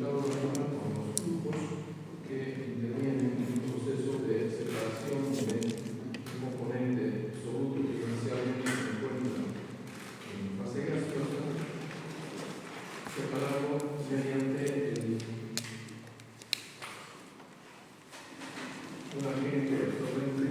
presentado un problema con los flujos que intervienen en un proceso de separación de un componente soluto que inicialmente se encuentra en fase gaseosa, separado mediante un agente absorbente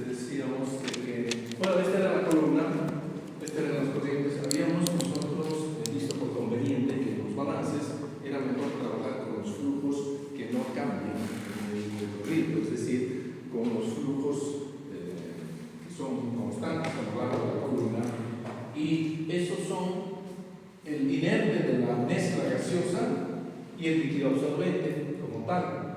decíamos de que, bueno, esta era la columna, estas eran las corrientes. Habíamos nosotros visto por conveniente que los balances era mejor trabajar con los flujos que no cambian en el recorrido, es decir, con los flujos que son constantes a lo largo de la columna, y esos son el inerte de la mezcla gaseosa y el líquido absorbente como tal.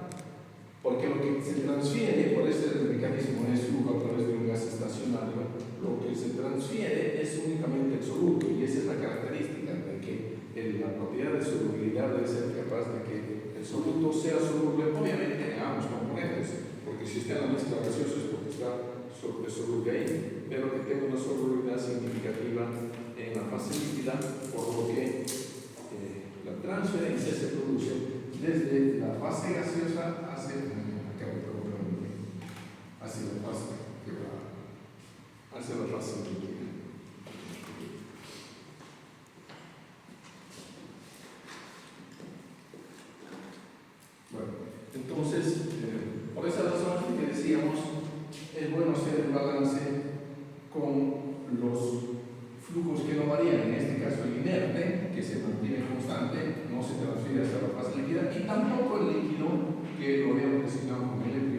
Porque lo que se transfiere, por ese mecanismo es flujo a través de un gas estacionario, lo que se transfiere es únicamente el soluto, y esa es la característica de que la propiedad de solubilidad debe ser capaz de que el soluto sea soluble, obviamente en ambos componentes, porque si está en la mezcla gaseosa es porque está soluble ahí, pero que tenga una solubilidad significativa en la fase líquida, por lo que la transferencia se produce desde la fase gaseosa hacia la fase líquida. Bueno, entonces, por esa razón que decíamos, es bueno hacer el balance con los flujos que no varían, en este caso el inerte, que se mantiene constante, no se transfiere hasta la fase líquida, y tampoco el líquido, que lo habíamos designado como L',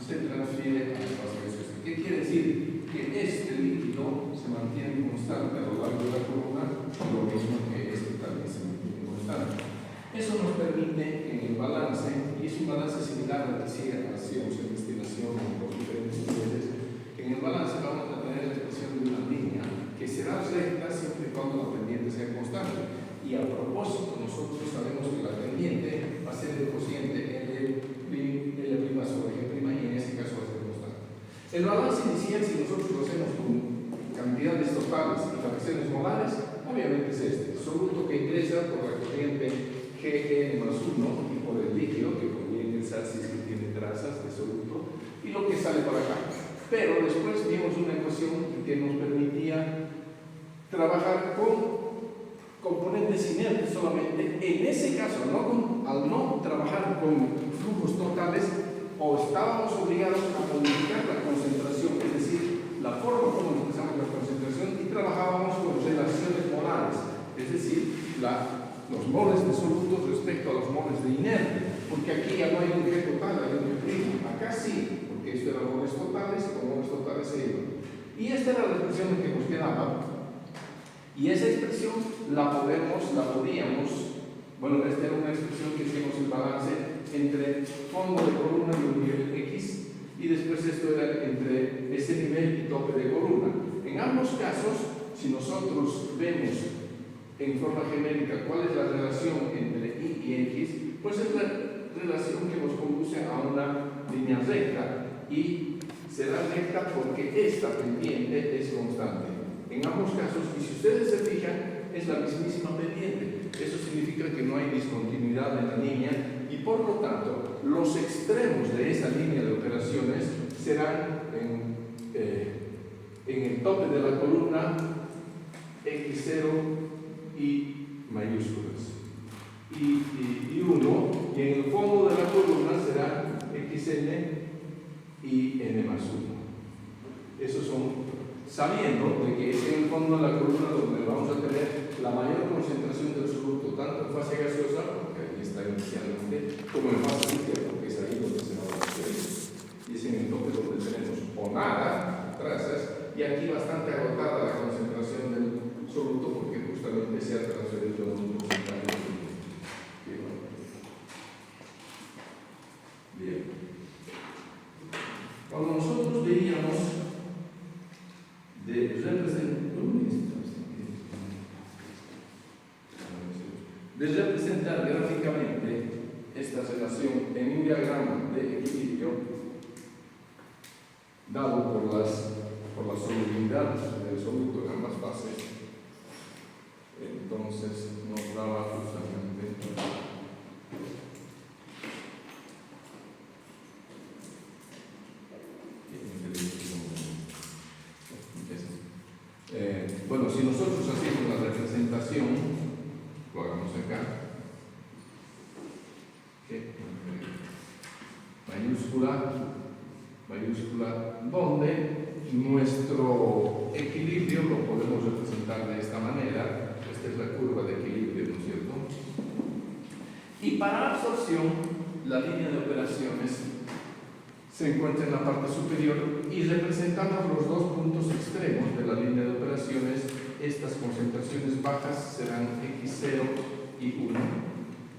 se transfiere a la fase gaseosa. ¿Qué quiere decir? Que este líquido se mantiene constante a lo largo de la columna, lo mismo que este también se mantiene constante. Eso nos permite en el balance, y es un balance similar al que hacíamos en destilación con los diferentes niveles, que en el balance vamos a tener la expresión de una línea que será recta siempre y cuando la pendiente sea constante. Y a propósito, nosotros sabemos que la pendiente va a ser el cociente L' sobre G', y en este caso va a ser constante. El balance inicial, si nosotros lo hacemos con cantidades totales y fracciones molares, obviamente es este: soluto que ingresa por la corriente Gn más 1 y por el líquido que podría ingresar si es que tiene trazas de soluto, y lo que sale para acá. Pero después vimos una ecuación que nos permitía trabajar con componentes inertes solamente. En ese caso, al no trabajar con flujos totales, o estábamos obligados a modificar la concentración, es decir, la forma como expresamos la concentración, y trabajábamos con relaciones molares, es decir, los moles de solutos respecto a los moles de inerte, porque aquí ya no hay un G total, hay un G'. Acá sí, porque esto era moles totales, con moles totales se iban. Y esta era la expresión que nos quedaba, y esa expresión podíamos, bueno, esta era una expresión que hicimos el balance entre fondo de columna y un nivel X, y después esto era entre ese nivel y tope de columna. En ambos casos, si nosotros vemos en forma genérica cuál es la relación entre Y y X, pues es la relación que nos conduce a una línea recta, y será recta porque esta pendiente es constante. En ambos casos, y si ustedes se fijan, es la mismísima pendiente. Eso significa que no hay discontinuidad en la línea, y por lo tanto, los extremos de esa línea de operaciones serán en el tope de la columna X0 y mayúsculas, y 1, y en el fondo de la columna será XN y N más 1. Esos son sabiendo de que es en el fondo de la columna donde vamos a tener la mayor concentración del soluto, tanto en fase gaseosa, porque ahí está inicialmente, como en fase líquida, porque es ahí donde se va a hacer. Y es en el tope donde tenemos o nada, trazas, y aquí bastante agotada la concentración del soluto, porque justamente se ha transferido a un porcentaje. Bien. Cuando nosotros veíamos de representar gráficamente esta relación en un diagrama de equilibrio dado por la solubilidad del soluto en ambas fases, entonces nos daba justamente bueno, si nosotros hacemos la representación, lo hagamos acá, mayúscula, donde nuestro equilibrio lo podemos representar de esta manera. Esta es la curva de equilibrio, ¿no es cierto? Y para absorción, la línea de operaciones se encuentra en la parte superior y representamos los dos puntos extremos de la línea de operaciones. Estas concentraciones bajas serán X0 y 1.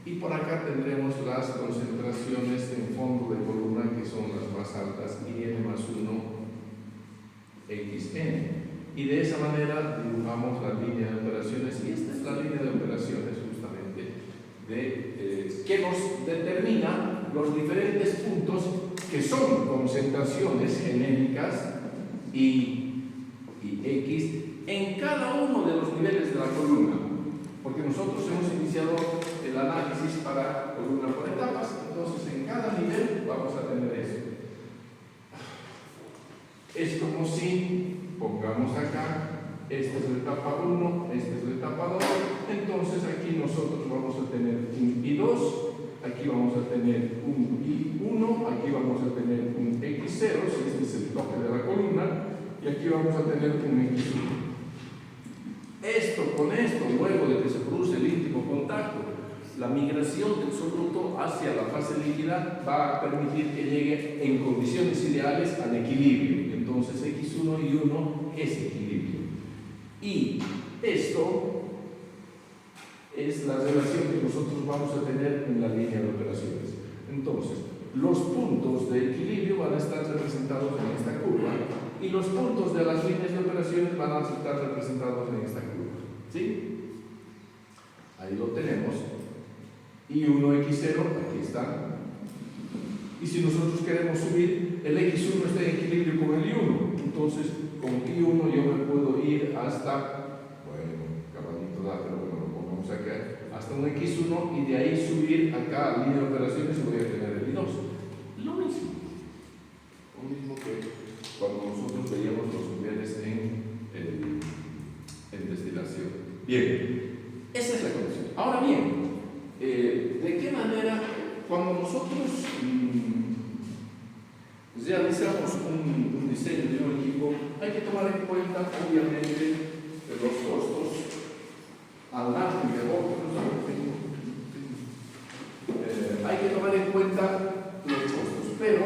Y por acá tendremos las concentraciones en fondo de columna, que son las más altas, y n más 1, xn. Y de esa manera dibujamos la línea de operaciones, y esta es la línea de operaciones justamente que nos determina los diferentes puntos que son concentraciones genéricas y X en cada uno de los niveles de la columna, porque nosotros hemos iniciado el análisis para columna por etapas. Entonces en cada nivel vamos a tener eso. Es como si pongamos acá, esta es la etapa 1, esta es la etapa 2, entonces aquí nosotros vamos a tener un I2, aquí vamos a tener un I1, aquí vamos a tener un X0, si este es el tope de la columna, y aquí vamos a tener un X1. Con esto, luego de que se produce el íntimo contacto, la migración del soluto hacia la fase líquida va a permitir que llegue en condiciones ideales al equilibrio. Entonces X1 y 1 es equilibrio. Y esto es la relación que nosotros vamos a tener en la línea de operaciones. Entonces, los puntos de equilibrio van a estar representados en esta curva y los puntos de las líneas de operaciones van a estar representados en esta curva. ¿Sí? Ahí lo tenemos. I1, X0, aquí está. Y si nosotros queremos subir, el X1 está en equilibrio con el I1. Entonces, con I1 yo me puedo ir hasta, bueno, caballito da, pero bueno, lo pongamos acá, hasta un X1 y de ahí subir acá a la línea de operaciones y voy a tener el I2. Lo mismo que cuando nosotros veíamos los niveles en destilación. Bien, esa es la condición. Ahora bien, ¿de qué manera cuando nosotros realizamos un diseño de un equipo, hay que tomar en cuenta obviamente los costos al margen de otros? Hay que tomar en cuenta los costos, pero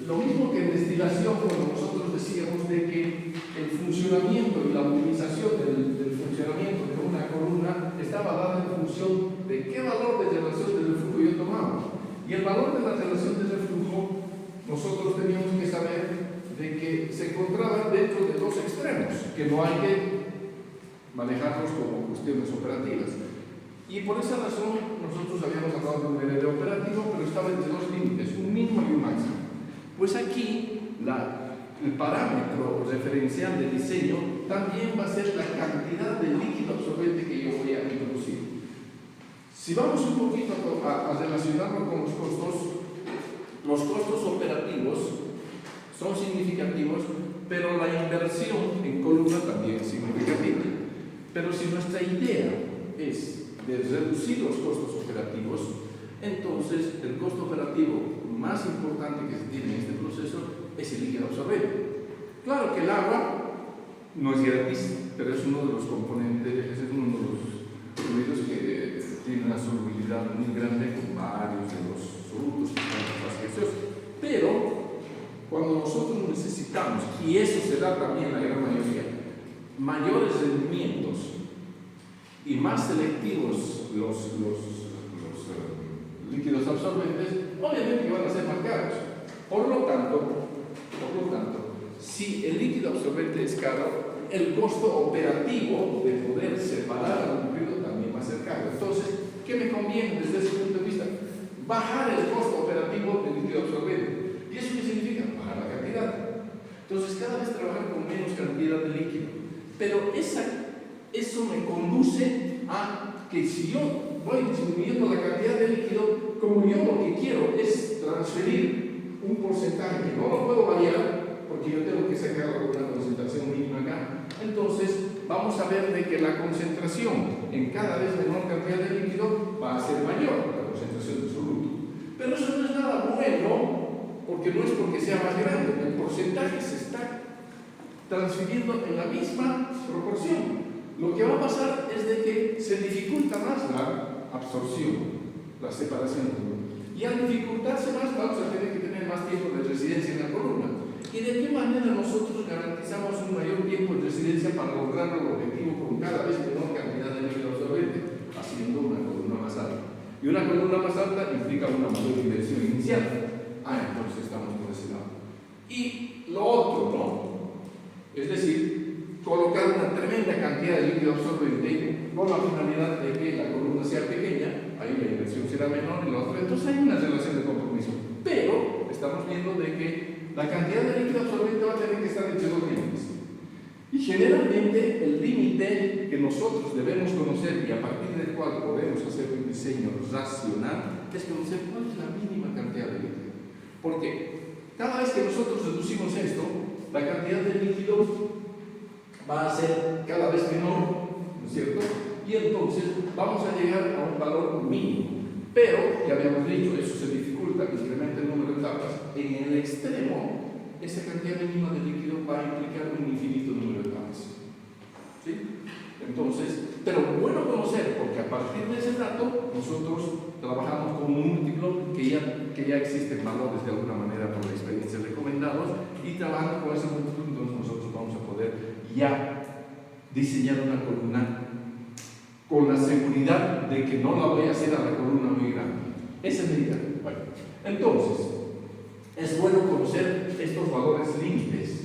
lo mismo que en destilación, cuando nosotros decíamos de que el funcionamiento y la optimización del funcionamiento de una columna estaba dada en función de qué valor de relación de reflujo yo tomaba. Y el valor de la relación de reflujo, nosotros teníamos que saber de que se encontraban dentro de dos extremos, que no hay que manejarlos como cuestiones operativas. Y por esa razón nosotros habíamos hablado de un ND operativo, pero estaba entre dos límites, un mínimo y un máximo. Pues aquí el parámetro referencial de diseño también va a ser la cantidad de líquido absorbente que yo voy a introducir. Si vamos un poquito a relacionarlo con los costos operativos son significativos, pero la inversión en columna también es significativa. Pero si nuestra idea es de reducir los costos operativos, entonces el costo operativo más importante que se tiene en este proceso es el líquido absorbente. Claro que el agua no es gratis, pero es uno de los componentes, es uno de los fluidos que tiene una solubilidad muy grande con varios de los solutos que son más gaseosos. Pero cuando nosotros necesitamos, y eso se da también en la gran mayoría, mayores rendimientos y más selectivos los líquidos absorbentes, obviamente que van a ser más caros. Por lo tanto, si el líquido absorbente es caro, el costo operativo de poder separar al líquido también va a ser caro. Entonces, ¿qué me conviene desde ese punto de vista? Bajar el costo operativo del líquido absorbente. ¿Y eso qué significa? Bajar la cantidad. Entonces, cada vez trabajar con menos cantidad de líquido. Pero eso me conduce a que si yo voy disminuyendo la cantidad de líquido, como yo lo que quiero es transferir un porcentaje que no lo puedo variar, porque yo tengo que sacar una concentración mínima acá, entonces vamos a ver de que la concentración en cada vez menor cantidad de líquido va a ser mayor, la concentración de soluto. Pero eso no es nada bueno, porque no es porque sea más grande, el porcentaje se está transfiriendo en la misma proporción. Lo que va a pasar es de que se dificulta más la absorción, la separación. Y al dificultarse más, vamos a tener que tener más tiempo de residencia en la columna. ¿Y de qué manera nosotros garantizamos un mayor tiempo de residencia para lograr el objetivo con cada vez menor cantidad de líquido absorbente? Haciendo una columna más alta. Y una columna más alta implica una mayor inversión inicial. Entonces estamos por ese lado. Y lo otro, ¿no? Es decir, colocar una tremenda cantidad de líquido absorbente con la finalidad de que la columna sea pequeña, ahí la inversión será menor y la otra. Entonces hay una relación de compromiso. Pero estamos viendo de que la cantidad de líquido absorbente va a tener que estar entre dos límites. Y generalmente el límite que nosotros debemos conocer y a partir del cual podemos hacer un diseño racional es conocer cuál es la mínima cantidad de líquido. Porque cada vez que nosotros reducimos esto, la cantidad de líquido va a ser cada vez menor, ¿no es cierto? Y entonces vamos a llegar a un valor mínimo. Pero, ya habíamos dicho, eso se dificulta, incrementa el número de etapas. En el extremo, esa cantidad mínima de líquido va a implicar un infinito número de etapas. ¿Sí? Entonces, pero bueno conocer, porque a partir de ese dato, nosotros trabajamos con un múltiplo que ya existen valores de alguna manera por la experiencia recomendados, y trabajando con ese múltiplo, entonces nosotros vamos a poder ya diseñar una columna con la seguridad de que no la voy a hacer a la columna muy grande. Esa es mi idea. Bueno, entonces, es bueno conocer estos valores límites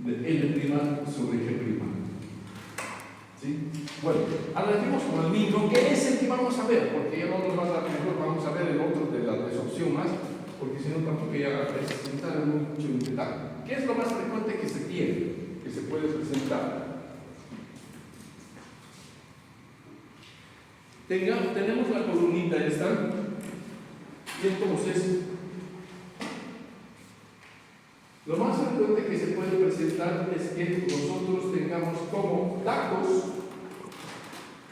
de L' sobre G'. ¿Sí? Bueno, arranquemos con el micro, que es el que vamos a ver, porque ya no nos va a dar mejor, vamos a ver el otro de la desopción más, porque si no tampoco ya es entrar mucho en detalle. ¿Qué es lo más frecuente que se tiene? Que se puede presentar. Tenemos la columnita esta, y entonces lo más frecuente que se puede presentar es que nosotros tengamos como datos,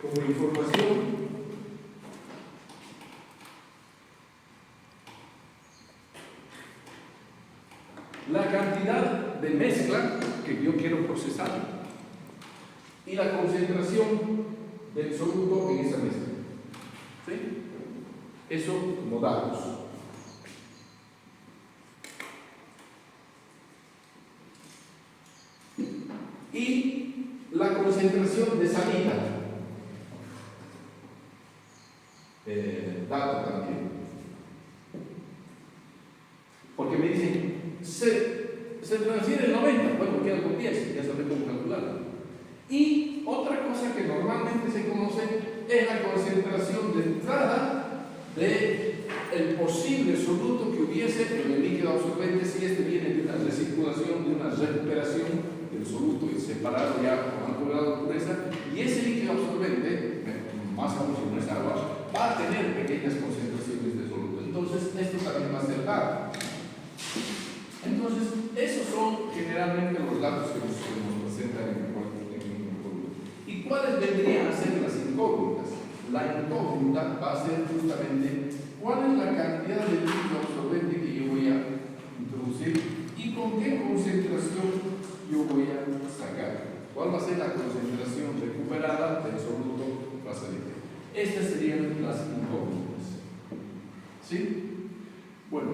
como información, la cantidad de mezcla que yo quiero procesar y la concentración del soluto en esa mezcla. ¿Sí? Eso como datos. Y la concentración de salida. Dato también. Porque me dicen, se transfiere el 90, bueno, queda con 10, ya sabemos cómo calcularlo. Y otra cosa que normalmente se conoce es la concentración de entrada del posible soluto que hubiese en el líquido absorbente si este viene de una recirculación, de una recuperación del soluto y separado ya con alto grado de pureza, y ese líquido absorbente, más aún si no es agua, va a tener pequeñas concentraciones de soluto. Entonces, esto también va a ser dado. Entonces, esos son generalmente los datos que nos presentan en el columna. ¿Y cuáles vendrían a ser las incógnitas? La incógnita va a ser justamente cuál es la cantidad de líquido absorbente que yo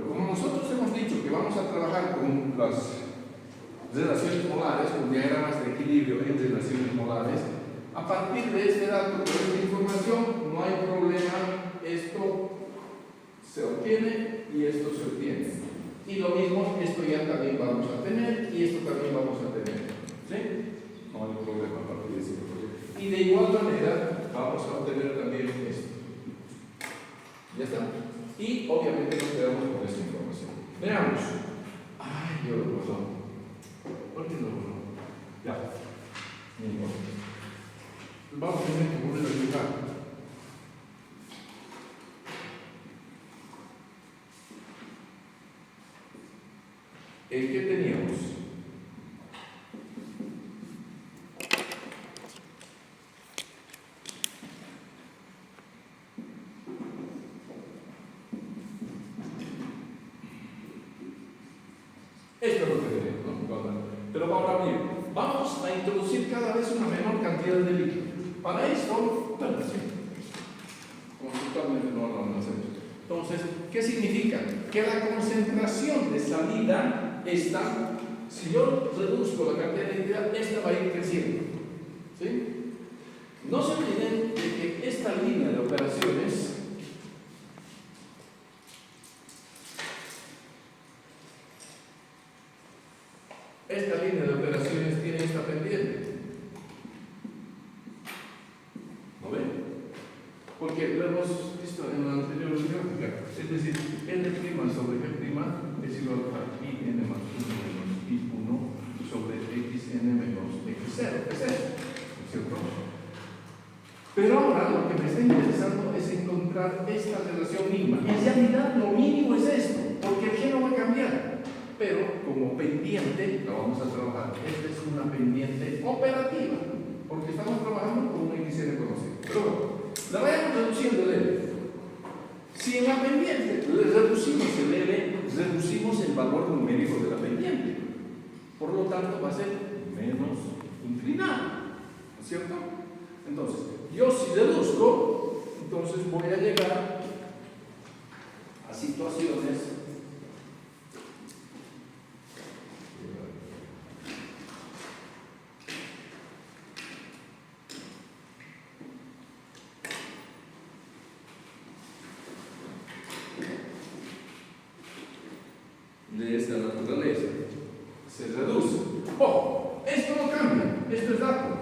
como nosotros hemos dicho que vamos a trabajar con las relaciones molares, con diagramas de equilibrio en relaciones molares, a partir de este dato, de esta información, no hay problema, esto se obtiene y esto se obtiene. Y lo mismo, esto ya también vamos a tener y esto también vamos a tener. ¿Sí? No hay problema a partir de ese proyecto. Y de igual manera, vamos a obtener también esto. Ya está. Y obviamente nos quedamos con esta información. Veamos. Ay, yo lo borro. ¿Por qué lo borro? Ya. Ni modo. Vamos a tener que volver a dibujar. ¿Qué teníamos? Esto es lo que tenemos, ¿no? Pero ahora bien, vamos a introducir cada vez una menor cantidad de líquido. Para esto, conceptualmente no lo vamos a hacer. Entonces, ¿qué significa? Que la concentración de salida está, si yo reduzco la cantidad de líquido, esta va a ir creciendo. ¿Sí? No se olviden de que esta línea de operaciones tiene esta pendiente. ¿No ven? Porque lo hemos visto en la anterior gráfica. Es decir, N' sobre G' es igual a IN más 1 menos I1 sobre XN menos X0. Es eso, ¿cierto? Pero ahora lo que me está interesando es encontrar esta relación mínima. En realidad lo mínimo es esto, porque el G no va a cambiar. Pero como pendiente, la vamos a trabajar. Esta es una pendiente operativa, porque estamos trabajando con un XN conocido. Pero bueno, la vayamos reduciendo el L. Si en la pendiente le reducimos el L, reducimos el valor numérico de la pendiente. Por lo tanto, va a ser menos inclinado. ¿No es cierto? Entonces, yo si reduzco, entonces voy a llegar a situaciones de esta naturaleza. Se reduce. Ojo, esto no cambia, esto es dato.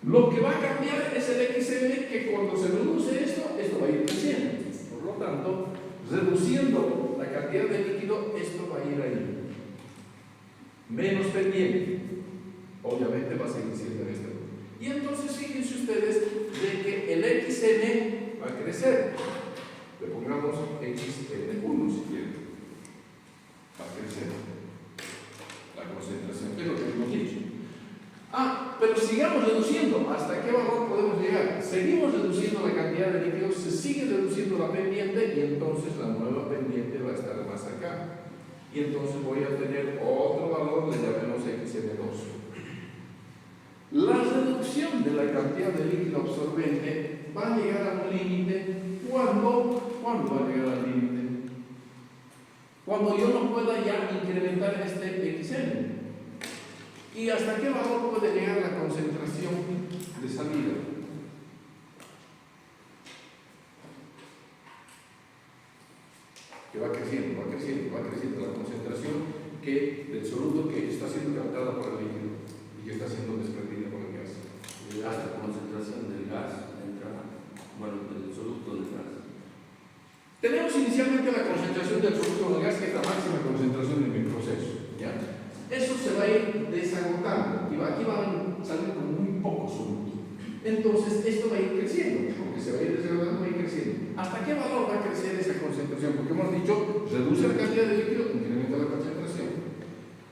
Lo que va a cambiar es el XN, que cuando se reduce esto va a ir creciendo. Por lo tanto, reduciendo la cantidad de líquido, esto va a ir ahí. Menos pendiente. Obviamente va a seguir siendo en este punto. Y entonces fíjense ustedes de que el XN va a crecer. Le pongamos XN1 si quieren. Va a crecer la concentración, que es lo que hemos dicho. Pero sigamos reduciendo. ¿Hasta qué valor podemos llegar? Seguimos reduciendo la cantidad de líquidos, se sigue reduciendo la pendiente y entonces la nueva pendiente va a estar más acá. Y entonces voy a tener otro valor, le llamemos XN2. La reducción de la cantidad de líquido absorbente va a llegar a un límite. ¿Cuándo va a llegar al límite? Cuando yo no pueda ya incrementar este XN. ¿Y hasta qué valor puede llegar la concentración de salida? Que va creciendo la concentración del soluto que está siendo captada por el líquido y que está siendo desprendida por el gas. Hasta la concentración del gas del soluto del gas. Tenemos inicialmente la concentración del soluto del gas, que es la máxima concentración de mi proceso. ¿Ya? Eso se va a ir desagotando y aquí van a salir con muy poco soluto. Entonces esto va a ir creciendo, porque se va a ir desagotando, va a ir creciendo. ¿Hasta qué valor va a crecer esa concentración? Porque hemos dicho, reduce la cantidad de líquido, incrementa la concentración.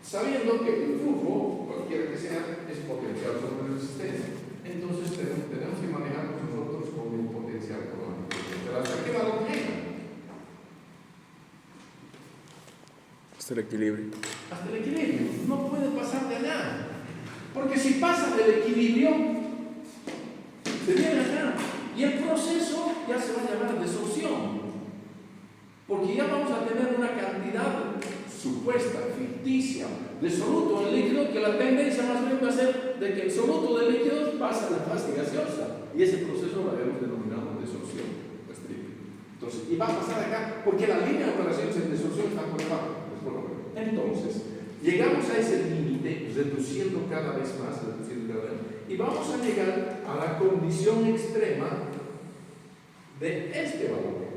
Sabiendo que el flujo, cualquiera que sea, es potencial sobre resistencia. Entonces tenemos que manejarnos nosotros con el potencial económico. Pero ¿hasta qué valor llega? Hasta el equilibrio. Hasta el equilibrio. No puede pasar de allá. Porque si pasa del equilibrio, se viene acá. Y el proceso ya se va a llamar desorción. Porque ya vamos a tener una cantidad supuesta, ficticia, de soluto en líquido, que la tendencia más bien va a ser de que el soluto de líquidos pasa a la fase gaseosa. Y ese proceso lo habíamos denominado desorción. Entonces, y va a pasar acá, porque la línea de operaciones en desorción está por debajo. Entonces, llegamos a ese límite, reduciendo cada vez más, y vamos a llegar a la condición extrema de este valor.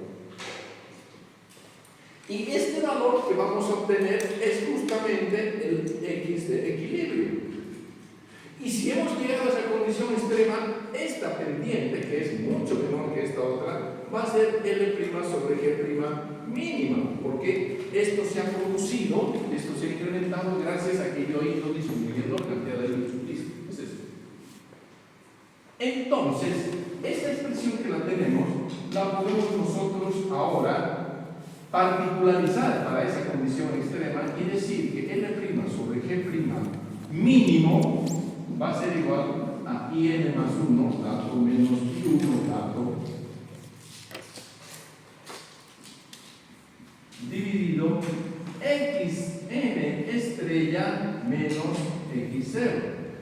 Y este valor que vamos a obtener es justamente el X de equilibrio. Y si hemos llegado a esa condición extrema, esta pendiente, que es mucho menor que esta otra, va a ser L' sobre G' mínima, porque esto se ha producido, esto se ha incrementado gracias a que yo he ido disminuyendo la cantidad de electrolistas. Es eso. Entonces, esta expresión que la tenemos, la podemos nosotros ahora particularizar para esa condición extrema y decir que L' sobre G' mínimo va a ser igual a IN más 1, dato menos I1, dato, dividido xn estrella menos x0.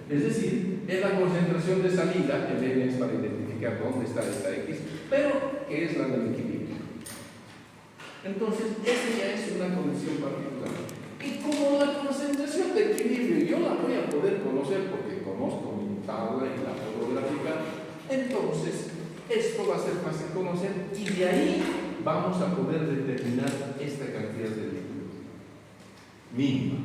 Es decir, es la concentración de salida, el n es para identificar dónde está esta x, pero que es la del equilibrio. Entonces, esa ya es una condición particular. Y como la concentración de equilibrio yo la voy a poder conocer porque conozco mi tabla y la fotográfica, entonces esto va a ser fácil conocer y de ahí vamos a poder determinar esta cantidad de líquido mínima.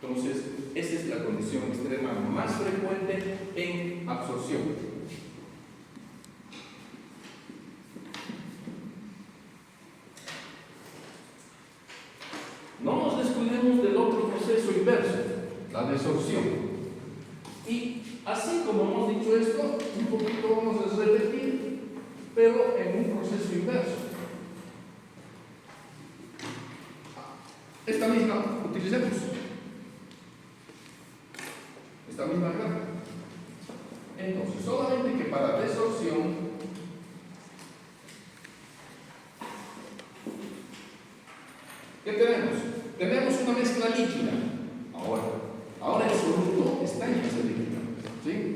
Entonces, esa es la condición extrema más frecuente en absorción. No nos descuidemos del otro proceso inverso, la desorción. Y así como hemos dicho esto, un poquito vamos a repetir, pero en un proceso inverso. Esta misma, utilicemos esta misma gráfica. Entonces, solamente que para desorción ¿qué tenemos? Tenemos una mezcla líquida. Ahora el soluto está en fase líquida, ¿sí?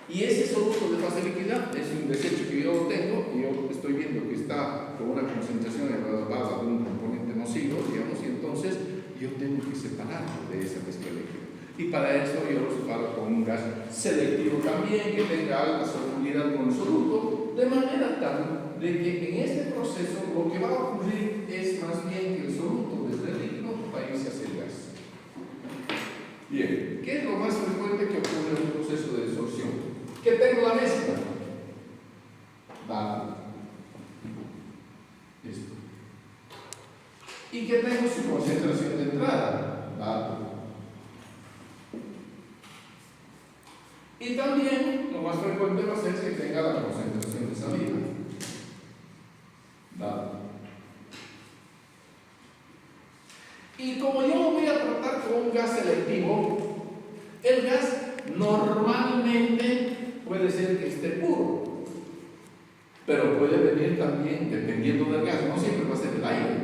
Y ese soluto de fase líquida es un desecho que yo tengo y yo estoy viendo que está con una concentración elevada de un componente nocivo, digamos, y entonces yo tengo que separarlo de esa mezcla líquida. Y para eso yo lo separo con un gas selectivo también, que tenga alta solubilidad con el soluto, de manera tal de que en este proceso lo que va a ocurrir es más bien que el soluto desde el líquido va a irse hacia el gas. Bien, ¿qué es lo más frecuente que ocurre en un proceso de desorción? Que tengo la mezcla. Vale. Esto. Y que tengo su concentración de entrada. Vale. Y también lo más frecuente va a ser que tenga la concentración de salida. Vale. Y como yo lo voy a tratar con un gas selectivo, el gas normalmente puede ser que esté puro, pero puede venir también, dependiendo del gas, no siempre va a ser el aire,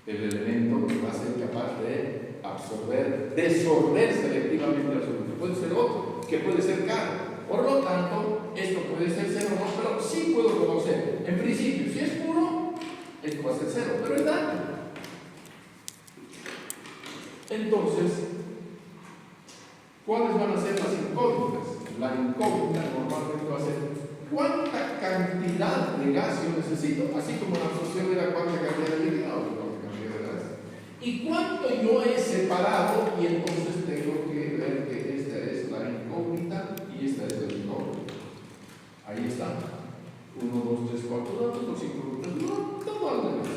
el elemento que va a ser capaz de absorber, desorber selectivamente el soluto. Puede ser otro, que puede ser caro. Por lo tanto, esto puede ser cero o no, pero sí puedo conocer. En principio, si es puro, esto va a ser cero, pero es daño. Entonces, ¿cuáles van a ser las incógnitas? La incógnita normalmente va a ser ¿cuánta cantidad de gas yo necesito? Así como la absorción era cuánta cantidad de líquido, cuánta cantidad de gas. ¿Y cuánto yo he separado? Y entonces tengo que ver que esta es la incógnita y esta es la incógnita. Ahí está. 1, 2, 3, 4 datos, los 5 grupos, todo algo más.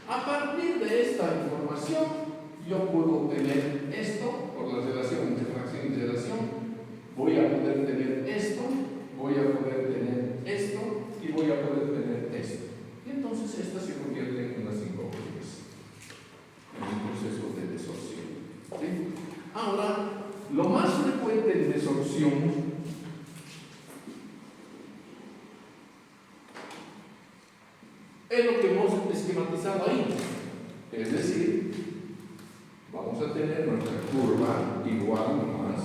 A partir de esta información, yo puedo obtener esto por la relación entre fracción y relación. Voy a poder tener esto, voy a poder tener esto y voy a poder tener esto. Y entonces estas se convierten en las incógnitas en un proceso de desorción. ¿Sí? Ahora, lo más frecuente en desorción Es lo que hemos esquematizado ahí. Es decir, vamos a tener nuestra curva igual más,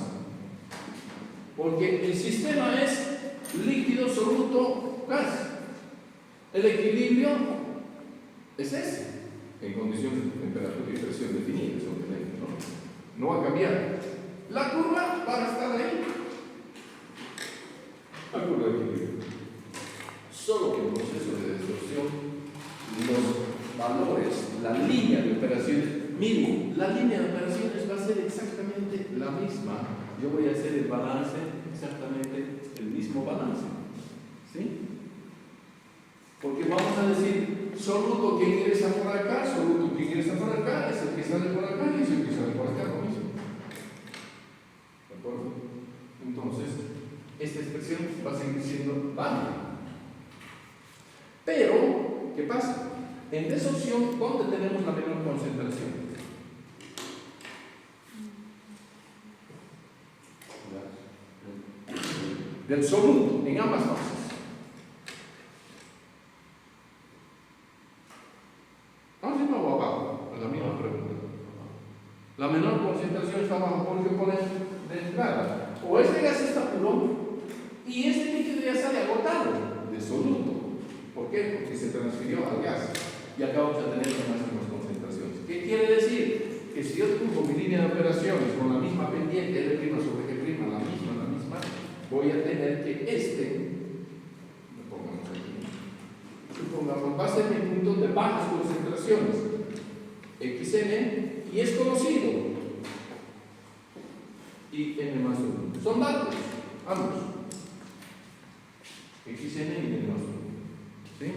porque el sistema es líquido, soluto, gas. El equilibrio es ese, en condiciones de temperatura y presión definidas, obviamente, ¿no? No va a cambiar. La curva va a estar ahí. La curva de equilibrio. Solo que en el proceso de distorsión, los valores, la línea de operaciones, miren, la línea de operaciones va a ser exactamente la misma. Yo voy a hacer el balance, exactamente el mismo balance. ¿Sí? Porque vamos a decir, soluto que ingresa por acá, soluto que ingresa por acá, es el que sale por acá y es el que sale por acá, lo mismo. ¿De acuerdo? Entonces, esta expresión va a seguir siendo válida. Pero, ¿qué pasa? En desorción, ¿dónde tenemos la menor concentración? Del soluto, en ambas fases. ¿Arriba o abajo? Es la misma pregunta. La menor concentración está abajo porque pone de entrada. O este gas está puro y este líquido ya sale agotado de soluto. ¿Por qué? Porque se transfirió al gas y acá vamos a tener las máximas concentraciones. ¿Qué quiere decir? Que si yo tengo mi línea de operaciones con la misma pendiente, L' sobre G', la misma, voy a tener que lo pongamos aquí, supongamos, va a ser mi punto de bajas concentraciones, XN, y es conocido, y N más 1. Son datos, ambos, XN y N más 1. ¿Sí?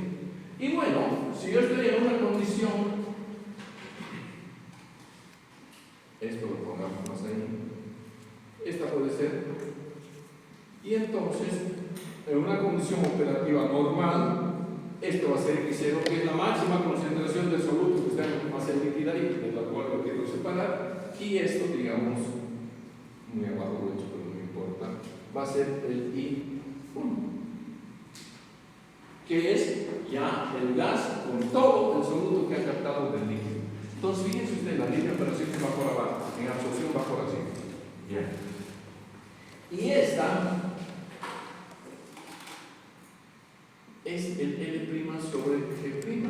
Y bueno, si yo estoy en una condición, esto lo pongamos más ahí, esta puede ser, y entonces, en una condición operativa normal, esto va a ser X0, que es la máxima concentración del soluto que está en fase líquida y de la cual lo quiero separar, y esto, digamos, muy abajo lo he hecho, pero no importa, va a ser el I1. Que es ya el gas con todo el soluto que ha captado del líquido. Entonces, fíjense ustedes, la línea de operaciones va por abajo, en absorción va por así. Bien. Y esta es el L' sobre G'.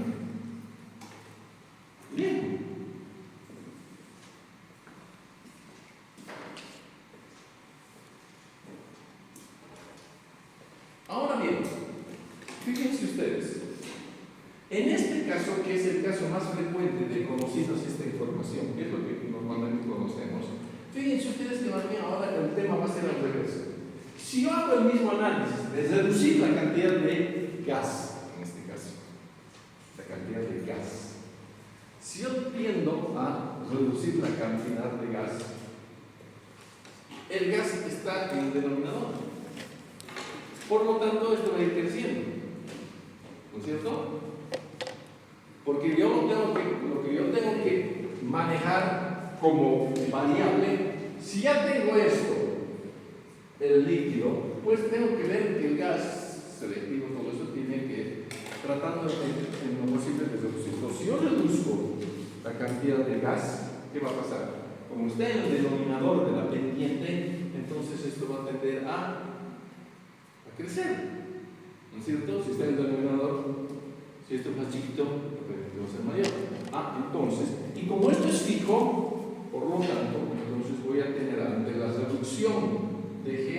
Bien. Ahora bien, fíjense ustedes, en este caso, que es el caso más frecuente de conocidos esta información, que es lo que normalmente conocemos, fíjense ustedes que más bien ahora el tema va a ser al revés. Si yo hago el mismo análisis de reducir la cantidad de gas, en este caso, la cantidad de gas, si yo tiendo a reducir la cantidad de gas, el gas está en el denominador. Por lo tanto, esto va a ir creciendo. ¿No es cierto? Porque lo que yo tengo que manejar como variable, si ya tengo esto, el líquido, pues tengo que ver que el gas selectivo, todo eso tiene que, tratando en lo posible de reducirlo. Si yo reduzco la cantidad de gas, ¿qué va a pasar? Como está en el denominador de la pendiente, entonces esto va a tender a crecer. ¿No es cierto? Si está en el denominador, si esto es más chiquito, va a ser mayor. Entonces, y como esto es fijo, por lo tanto, entonces voy a tener ante la reducción de G,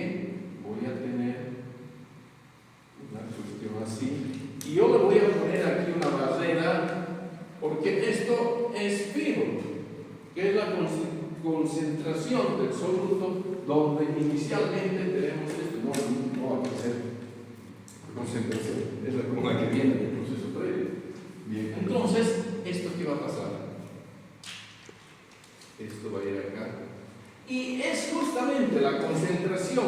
voy a tener una cuestión así, y yo le voy a poner aquí una barrera, porque esto es fijo, que es la concentración del soluto, donde inicialmente tenemos esto, no va a ser concentración, es como la que viene del proceso previo. Bien, entonces, ¿esto qué va a pasar? Esto va a ir acá. Y es justamente la concentración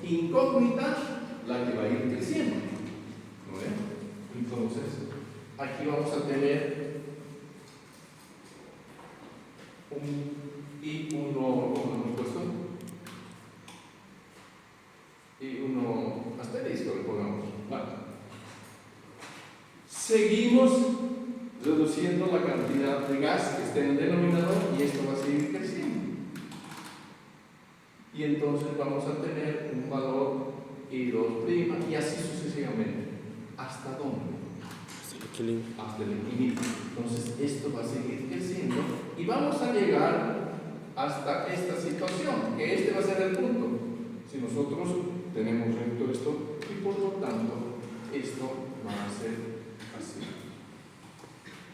incógnita la que va a ir creciendo. ¿No ven? Entonces, aquí vamos a tener un I1, ¿cómo hemos puesto? I1 asterisco, le pongamos. Vale. seguimos reduciendo la cantidad de gas que esté en el denominador y esto va a seguir creciendo. Y entonces vamos a tener un valor I2' y así sucesivamente. ¿Hasta dónde? Hasta el equilibrio. Hasta el equilibrio. Entonces esto va a seguir creciendo y vamos a llegar hasta esta situación, que este va a ser el punto. Si nosotros tenemos recto esto y por lo tanto esto va a ser así.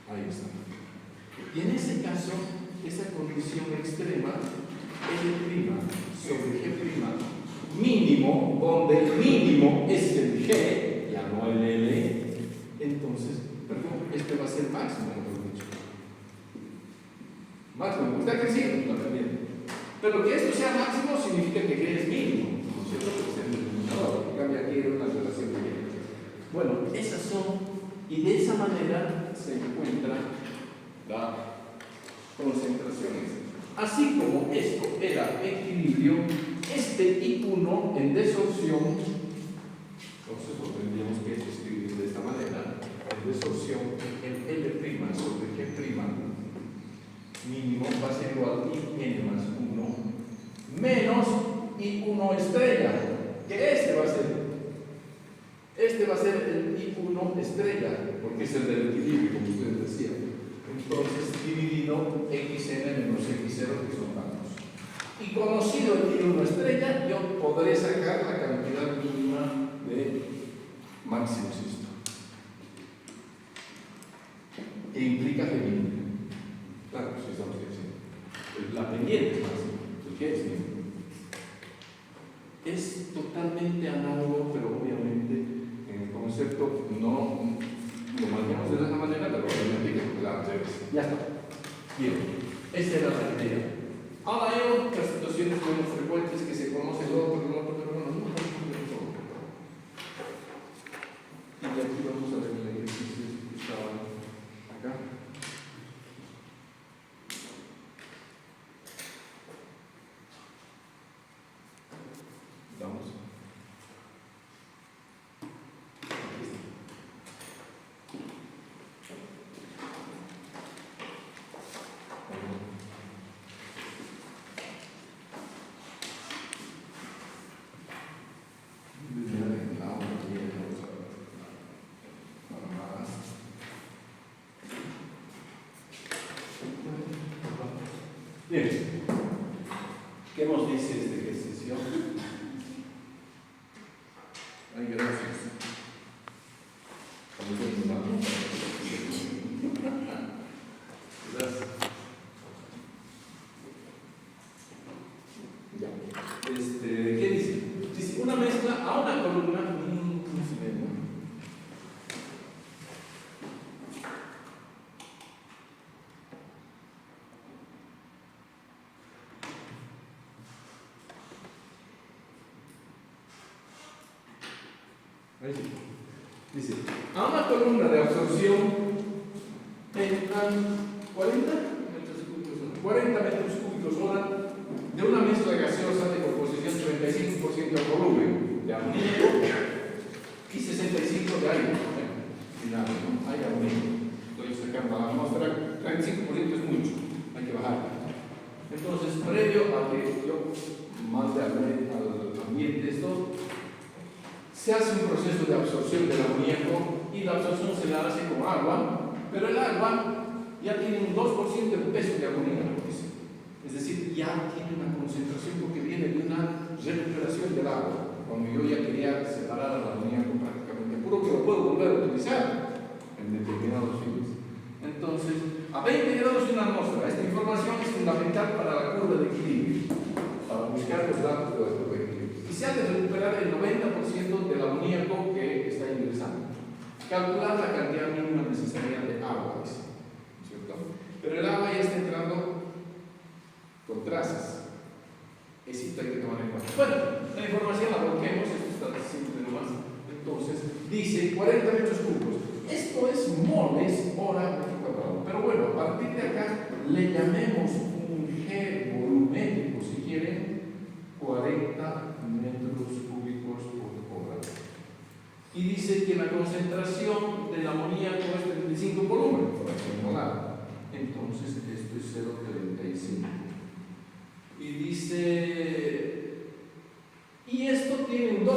Ahí está. Y en ese caso, esa condición extrema, L' sobre G' mínimo, donde el mínimo es el G, ya no el L, entonces, perdón, este va a ser máximo, mejor dicho. Máximo, está creciendo también. Pero que esto sea máximo significa que G es mínimo, ¿no es cierto? Porque es el denominador, en cambio aquí era una relación de G. Bueno, esas son, y de esa manera se encuentra la concentración. Así como esto era equilibrio, este I1 en desorción, entonces lo tendríamos que escribir de esta manera, en desorción, el L' sobre G' mínimo va a ser igual a IN más 1 menos I1 estrella, que este va a ser el I1 estrella, porque es el del equilibrio, como ustedes decían. Entonces, dividido xn menos x0, que son tantos. Y conocido el I1 estrella, yo podré sacar la cantidad mínima de máximos esto. Que implica pendiente. Claro, si estamos diciendo. La pendiente máxima. ¿Qué es mínimo? Es totalmente análogo, pero obviamente en el concepto no lo manejamos de esa manera, pero obviamente que la ya está. Bien, esa era la idea. Ahora hay otras situaciones menos frecuentes que se conocen otro, pero bueno, no todo. Y aquí vamos a ver el ejercicio que estaba acá. Vamos. Bien, ¿qué nos dice este ejercicio? Ay, gracias. Gracias. Ya. ¿Qué dice? Dice una mezcla a una columna. ¿Cómo se ve, no? Ahí sí. Dice, a una columna de absorción entran 40 metros cúbicos hora de una mezcla gaseosa de composición 35% de volumen de amoníaco y 65% de aire. Final, ¿no? Hay amoníaco. Estoy sacando a la atmósfera, 35% es mucho, hay que bajar. Entonces, previo a que yo mande al ambiente esto, se hace un proceso de absorción del amoníaco y la absorción se la hace con agua, pero el agua ya tiene un 2% de peso de amoníaco, es decir, ya tiene una concentración porque viene de una recuperación del agua, cuando yo ya quería separar al amoníaco prácticamente puro, que lo puedo volver a utilizar en determinados fines. Entonces, a 20 grados de una atmósfera, esta información es fundamental para la curva de equilibrio, para buscar los datos de la curva de equilibrio. Y se ha de recuperar el 90% del amoníaco que está ingresando. Calcular la cantidad mínima necesaria de agua, ¿cierto? Pero el agua ya está entrando con trazas. Esto hay que tomar en cuenta. Bueno, la información la bloqueamos, esto está simple nomás. Entonces, dice 40 metros cúbicos. Esto es moles hora metro cuadrado. Pero bueno, a partir de acá le llamemos un G volumétrico, si quieren, 40 metros cúbicos por hora. Y dice que la concentración de la amoníaco es 35 por 1, fracción molar. Entonces esto es 0,35. Y dice, y esto tiene un 2%,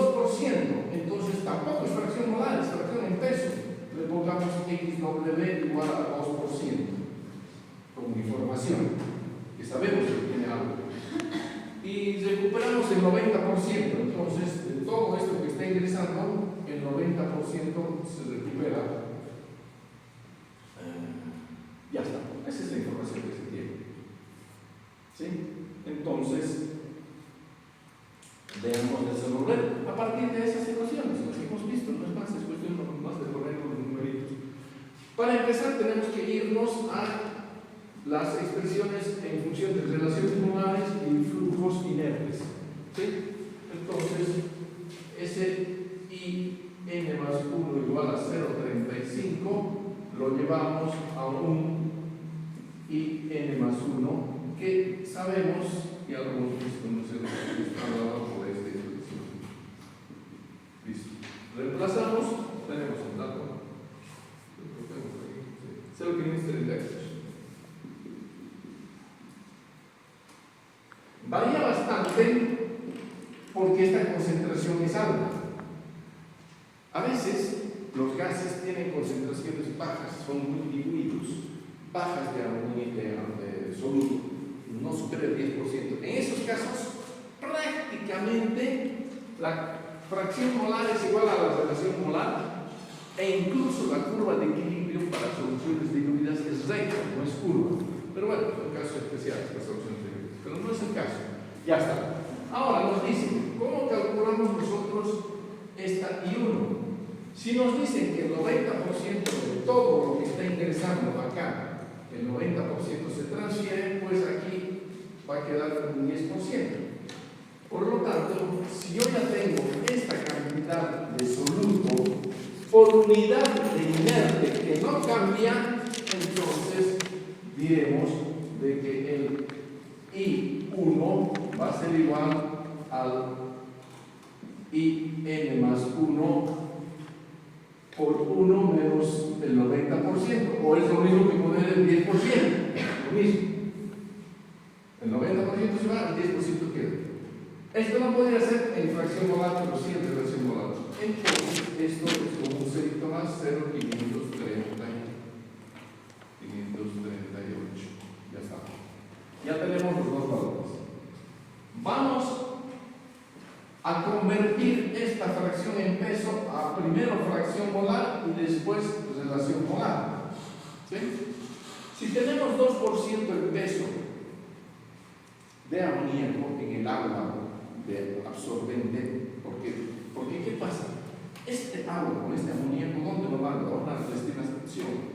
entonces tampoco es fracción molar, es fracción en peso. Le pongamos XW igual a 2%, como información, que sabemos que tiene algo. Y recuperamos el 90%, entonces de todo esto que está ingresando, el 90% se recupera. Ya está, esa es la información que se tiene. ¿Sí? Entonces, veamos resolver a partir de esas ecuaciones, las que hemos visto, no es más, es cuestión más de poner los numeritos. Para empezar, tenemos que irnos a las expresiones en función de relaciones molares y flujos inertes. ¿Sí? Entonces, ese IN más 1 igual a 0,35 lo llevamos a un IN más 1 que sabemos, y algunos conocemos por esta expresión. Listo. Reemplazamos, tenemos un dato. 0,538. Varía bastante porque esta concentración es alta. A veces los gases tienen concentraciones bajas, son muy diluidos, bajas de soluto, no supera el 10%. En esos casos, prácticamente la fracción molar es igual a la relación molar e incluso la curva de equilibrio para soluciones diluidas es recta, no es curva. Pero bueno, es un caso especial, estas soluciones diluidas. Pero no es el caso. Ya está. Ahora nos dicen, ¿cómo calculamos nosotros esta I1? Si nos dicen que el 90% de todo lo que está ingresando acá, el 90% se transfiere, pues aquí va a quedar un 10%. Por lo tanto, si yo ya tengo esta cantidad de soluto por unidad de inerte que no cambia, entonces diremos de que el I1 va a ser igual al IN más 1 por 1 menos el 90%, o es lo mismo que poner el 10%, lo mismo. El 90% se va, el 10% queda. Esto no podría ser en fracción molar, pero sí en relación molar. Entonces, esto es como un cerito más, 0,538. Ya está. Ya tenemos los dos valores. Vamos a convertir esta fracción en peso a primero fracción molar y después relación molar. ¿Sí? Si tenemos 2% en peso de amoníaco en el agua de absorbente, porque ¿qué pasa? Este agua con este amoníaco, ¿dónde lo manda? A una destinación.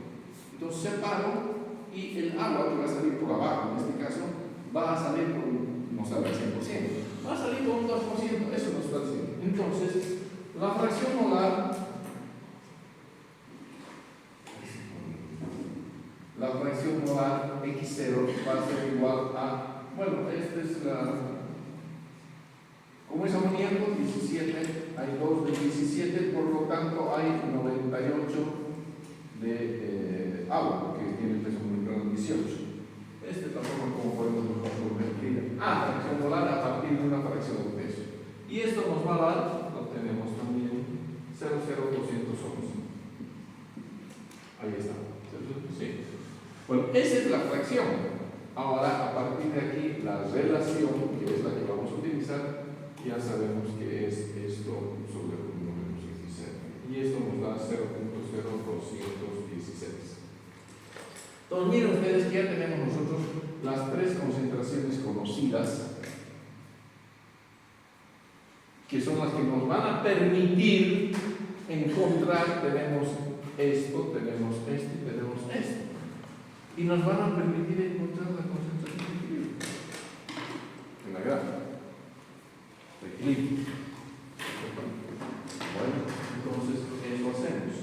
Entonces separo y el agua que va a salir por abajo, en este caso, va a salir por no sale al 100%, va a salir por un 2%, eso nos está diciendo. Entonces, la fracción molar, X0 va a ser igual a, bueno, esta es como es amoníaco, 17, hay 2 de 17, por lo tanto hay 98 de agua, que tiene el peso molecular 18. Esta es la forma como podemos convertir fracción molar a partir de una fracción de peso. Y esto nos va a dar, lo tenemos también, 0,0211. Ahí está. Sí. Bueno, esa es la fracción. Ahora, a partir de aquí, la relación, que es la que vamos a utilizar, ya sabemos que es esto sobre el número 16. Y esto nos da 0,0216. Entonces, miren ustedes que ya tenemos nosotros las tres concentraciones conocidas, que son las que nos van a permitir encontrar, tenemos esto, tenemos esto y tenemos esto. Y nos van a permitir encontrar la concentración de equilibrio en la gráfica de equilibrio. Bueno, entonces eso hacemos.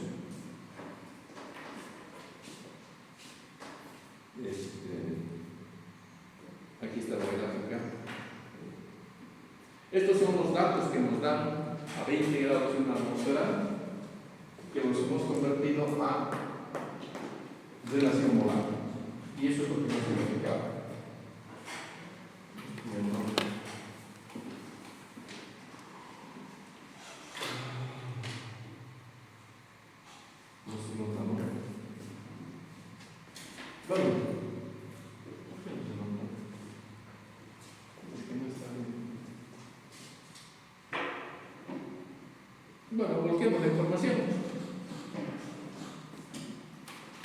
Aquí está la gráfica. Estos son los datos que nos dan a 20 grados de una atmósfera, que los hemos convertido a relación molar. Y eso es lo que nos significaba. No se nota, ¿no? Bueno, ¿por qué no se nota? Porque no está bien. Bueno, volvemos a la información.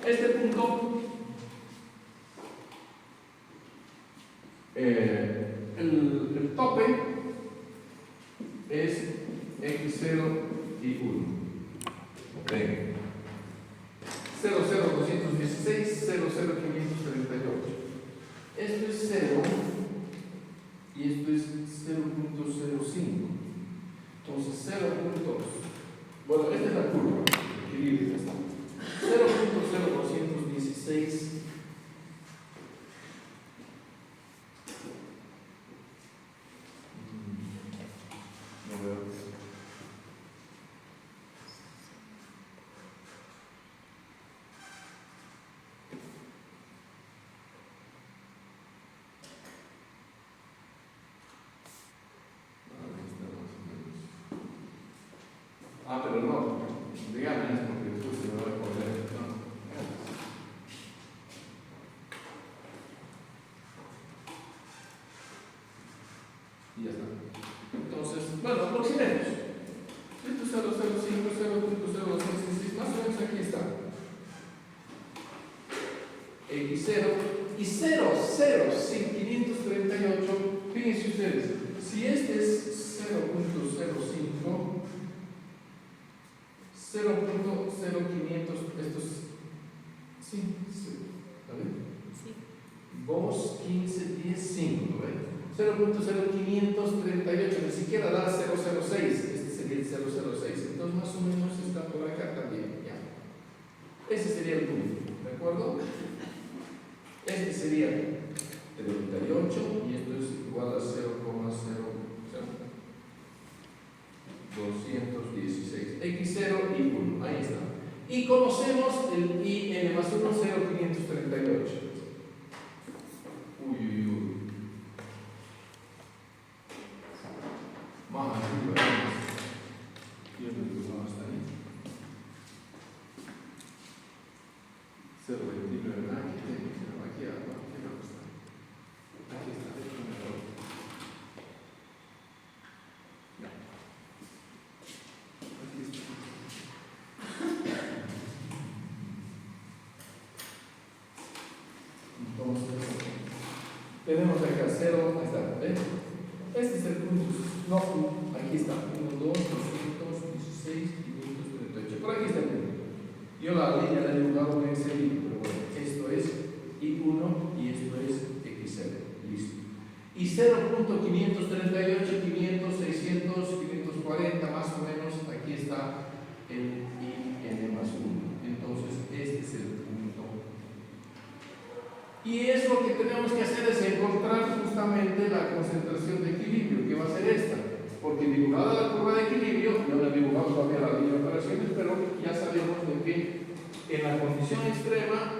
Este punto, el tope es x0 y 1. Ven. 00216, 00538. Esto es 0 y esto es 0.05. Entonces 0. Bueno, esta es la curva. Equilibrio ya está. 0.0216. No veo. Ah, pero no, dígame eso porque después se me va a poner. No. Y ya está. Entonces, bueno, aproximemos. Esto es 0.05, 0.0216, más o menos aquí está. X0 y 0.0538, fíjense ustedes, si este es 0.05, 0.0500, esto es, sí, ¿vale? Sí. 2, 15, 10, 5, ¿vale? 0.0538, ni siquiera da 006, este sería el 006, entonces más o menos está por acá también, ya. Ese sería el punto, ¿de acuerdo? Este sería 38 y esto es igual a 0,216. X0 y 1, ahí está. Y conocemos el IN más 1, 0,538. Uy. Más arriba. Y el resultado está ahí. 0,29 aquí abajo. Aquí está. Ya. Aquí está. Entonces, tenemos acá 0, ahí está, ¿ves? Este es el punto. No, aquí está. 1, 2, 216, 538. Por aquí está el punto. Yo la línea la he dibujado en ese libro, pero bueno, esto es I1 y esto es X0. Listo. Y 0.538, 500, 600, 540, más o menos, aquí está el IN más 1. Entonces, este es el punto. Y es lo que tenemos que hacer, es encontrar justamente la concentración de equilibrio, que va a ser esta. Porque dibujada la curva de equilibrio, yo no he dibujado todavía la línea de operaciones, pero ya sabemos de que en la condición extrema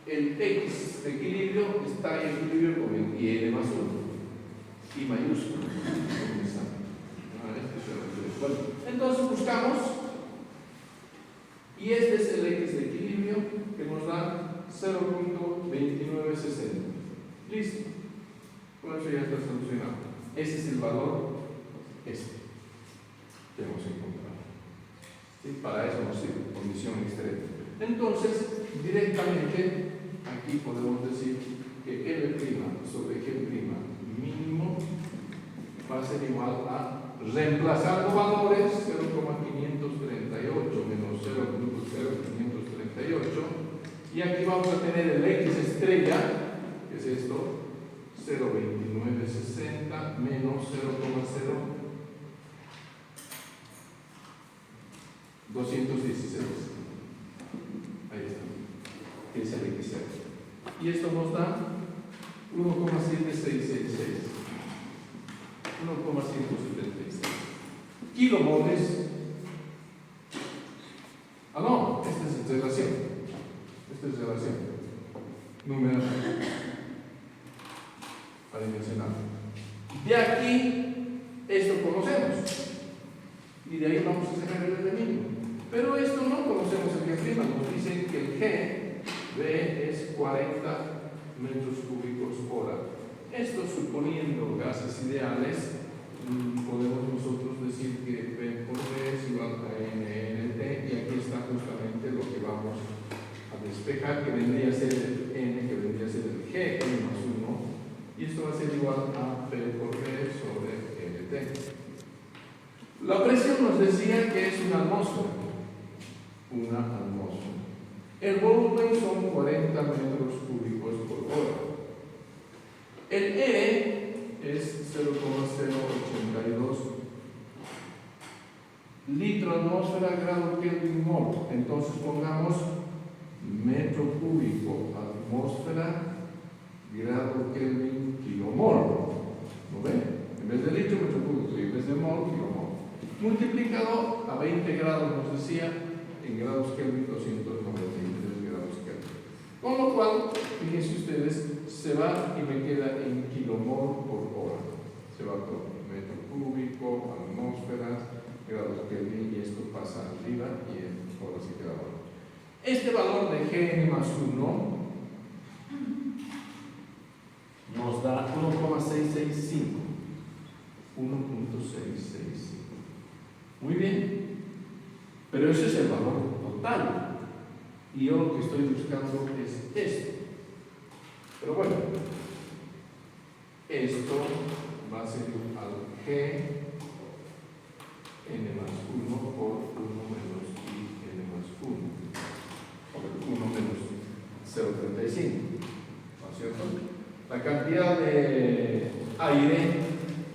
el X de equilibrio está en equilibrio con el IN más 1. I mayúsculo. Bueno, entonces buscamos, y este es el X de equilibrio que nos da 0.2960. Listo. Con eso ya está solucionado. Ese es el valor que hemos encontrado. ¿Sí? Para eso nos sirve, condición extrema. Entonces, directamente, aquí podemos decir que L' sobre G' mínimo va a ser igual a, reemplazando valores, 0,538 menos 0.0538, y aquí vamos a tener el X estrella, que es esto, 0.2960 menos 0,0216. Ahí está. Que es el X0. Y esto nos da 1,7666. 1,176. Kilomoles. Ah, no, esta es relación. Esta Esta es relación. Número adimensional. De aquí, esto conocemos. Y de ahí vamos a sacar el mínimo. Pero esto no conocemos el G'. Nos dicen que el G, V, es 40 metros cúbicos hora. Esto suponiendo gases ideales, podemos nosotros decir que P por V es igual a NNT, y aquí está justamente lo que vamos a despejar, que vendría a ser el N, que vendría a ser el G, N más 1, y esto va a ser igual a P por V sobre NT. La presión nos decía que es una atmósfera. Una atmósfera. El volumen son 40 metros cúbicos por hora. El E es 0,082 litro atmósfera grado Kelvin mol. Entonces pongamos metro cúbico atmósfera grado Kelvin kilomol. ¿Lo ven? En vez de litro, metro cúbico, y en vez de mol, kilomol. Multiplicado a 20 grados, nos decía, en grados Kelvin, 293 grados Kelvin. Con lo cual, fíjense ustedes, se va y me queda en kilomol por hora. Se va todo, metro cúbico, atmósferas, grados Kelvin, y esto pasa arriba y ahora se queda abajo. Este valor de Gn más 1 nos da 1,665. 1.665. Muy bien. Pero ese es el valor total. Y yo lo que estoy buscando es esto. Pero bueno, esto va a ser al G n más 1 por 1 menos I n más 1. Por 1 menos 0,35. ¿No es cierto? La cantidad de aire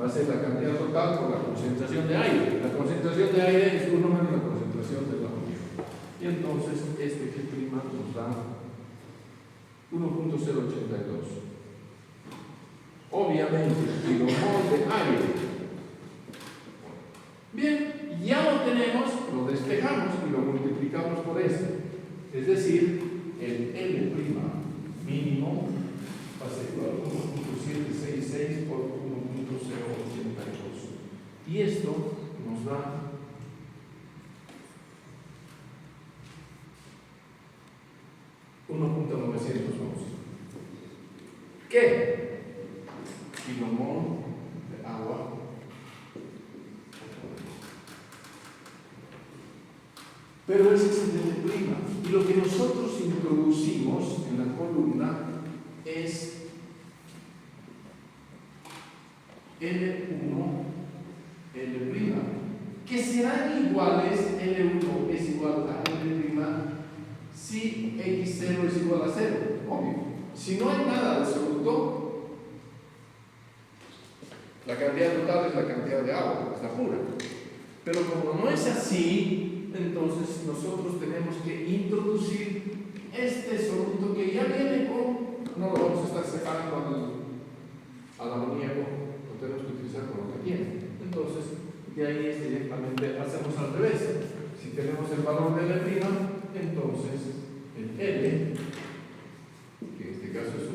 va a ser la cantidad total por la concentración de aire. La concentración de aire es 1 menos la concentración de la unión. Y entonces este G' nos da 1.082. Obviamente, kilomol de aire. Bien, ya lo tenemos, lo despejamos y lo multiplicamos por este. Es decir, el L' mínimo va a ser igual a 1.766 por 1.082. Y esto nos da 1.911. ¿Qué? Kilomol de agua. Pero ese es el L'. Y lo que nosotros introducimos en la columna es L1, L', que serán iguales. L1 es igual a L' si X0 es igual a 0, obvio. Si no hay nada absoluto, la cantidad total es la cantidad de agua, está pura. Pero como no es así, entonces nosotros tenemos que introducir este soluto que ya viene con, no lo vamos a estar separando al amoníaco, lo tenemos que utilizar con lo que tiene. Entonces, de ahí es directamente, hacemos al revés. Si tenemos el valor de L', entonces el L, que en este caso es 1,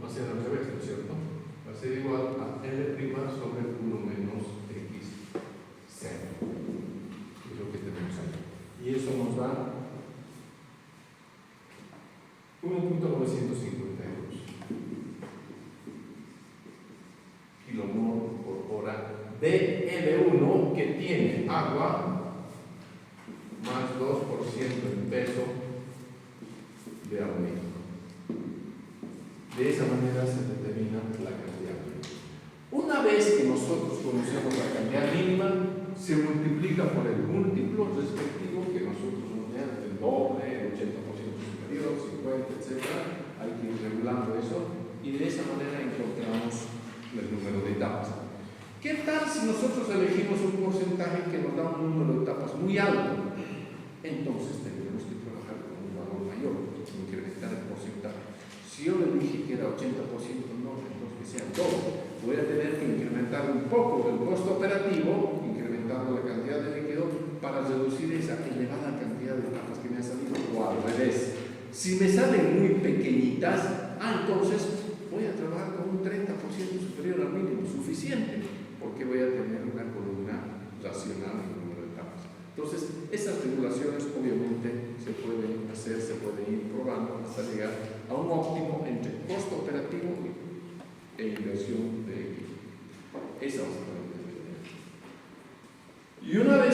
va a ser al revés, ¿no es cierto? Va a ser igual a L' sobre 1 menos X0. Es lo que tenemos ahí. Y eso nos da 1.952 kilomol por hora de L1, que tiene agua más 2% en peso de aumento. De esa manera se determina la cantidad mínima. Una vez que nosotros conocemos la cantidad mínima, se multiplica por el múltiplo respectivo que nosotros nos den, el doble, el 80% superior, 50, etc. Hay que ir regulando eso y de esa manera encontramos el número de etapas. ¿Qué tal si nosotros elegimos un porcentaje que nos da un número de etapas muy alto? Entonces tendremos que trabajar con un valor mayor, incrementar el porcentaje. Si yo le dije que era 80%, no, entonces que sea todo. Voy a tener que incrementar un poco el costo operativo, incrementando la cantidad de líquido para reducir esa elevada cantidad de etapas que me ha salido, o al revés. Si me salen muy pequeñitas, entonces voy a trabajar con un 30% superior al mínimo, suficiente, porque voy a tener una columna racional en el número de etapas. Entonces, esas regulaciones obviamente se pueden hacer, se pueden ir probando hasta llegar a un óptimo entre costo operativo e inversión de equipo. Esa es la idea. Y una vez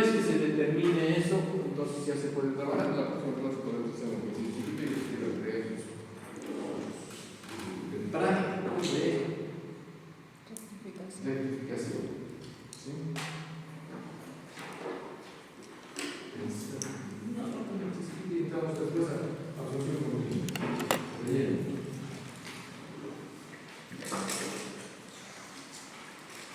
que se determine eso, entonces ya se puede trabajar. La próxima clase podemos hacer un ejercicio.